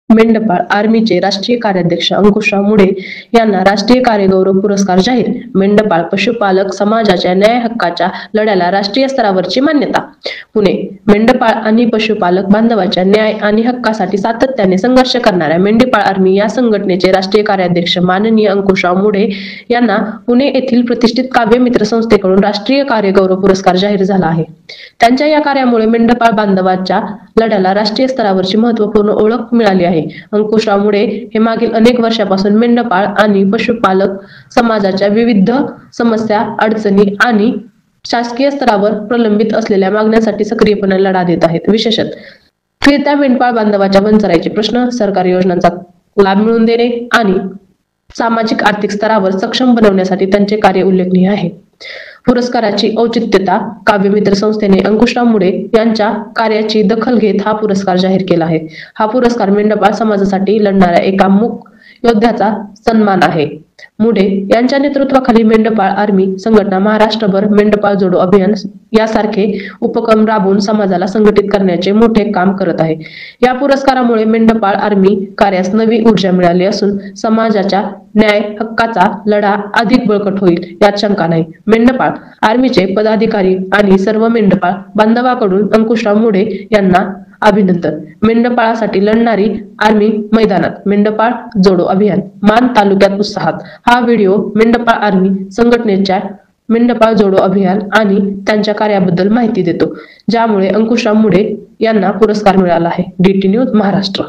मेंढपाळ आर्मीचे राष्ट्रीय कार्याध्यक्ष अंकुशराव मुढे यांना राष्ट्रीय कार्यगौरव पुरस्कार जाहीर. मेंढपाळ पशुपालक समाजाच्या न्याय हक्काच्या लढ्याला राष्ट्रीय स्तरावरची मान्यता. पुणे. मेंढपाळ आणि पशुपालक बांधवांच्या न्याय आणि हक्कासाठी सातत्याने संघर्ष करणाऱ्या मेंढपाळ आर्मी या संघटनेचे राष्ट्रीय कार्याध्यक्ष माननीय अंकुशराव मुढे यांना पुणे येथील प्रतिष्ठित काव्यमित्र संस्थेकडून राष्ट्रीय कार्यगौरव पुरस्कार जाहीर झाला आहे. त्यांच्या या कार्यामुळे मेंढपाळ बांधवांच्या लढ्याला राष्ट्रीय स्तरावरची महत्त्वपूर्ण ओळख मिळाली आहे. अंकुशराव मुढे हे मागील अनेक वर्षांपासून मेंढपाळ आणि पशुपालक समाजाच्या विविध समस्या, अडचणी आणि शासकीय स्तरावर प्रलंबित असलेल्या मागण्यांसाठी सक्रियपणे लढा देत आहेत. विशेषतः फिरत्या मेंढपाळ बांधवांच्या वंचराचे प्रश्न, सरकारी योजनांचा लाभ मिळवून देणे आणि सामाजिक आर्थिक स्तरावर सक्षम बनवण्यासाठी त्यांचे कार्य उल्लेखनीय आहे. पुरस्काराची औचित्यता काव्यमित्र संस्थेने अंकुशराव मुढे यांच्या कार्याची दखल घेत हा पुरस्कार जाहीर केला आहे. हा पुरस्कार मेंढपाळ समाजासाठी लढणाऱ्या एका मूक योद्ध्याचा सन्मान आहे. मुढे यांच्या नेतृत्वाखाली मेंढपाळ आर्मी संघटना महाराष्ट्रभर मेंढपाळ जोडो अभियान यासारखे उपक्रम राबवून समाजाला संघटित करण्याचे मोठे काम करत आहे. या पुरस्कारामुळे मेंढपाळ आर्मी कार्यास नवी ऊर्जा मिळाली असून समाजाच्या न्याय हक्काचा लढा अधिक बळकट होईल यात शंका नाही. मेंढपाळ आर्मीचे पदाधिकारी आणि सर्व मेंढपाळ बांधवांकडून अंकुशराव मुढे यांना अभिनंदन. मेंढपाळासाठी लढणारी आर्मी मैदानात, मेंढपाळ जोडो अभियान मान तालुक्यात उत्साहात. हा व्हिडिओ मेंढपाळ आर्मी संघटनेच्या मेंढपाळ जोडो अभियान आणि त्यांच्या कार्याबद्दल माहिती देतो, ज्यामुळे अंकुशराव मुढे यांना पुरस्कार मिळाला आहे. DT news Maharashtra.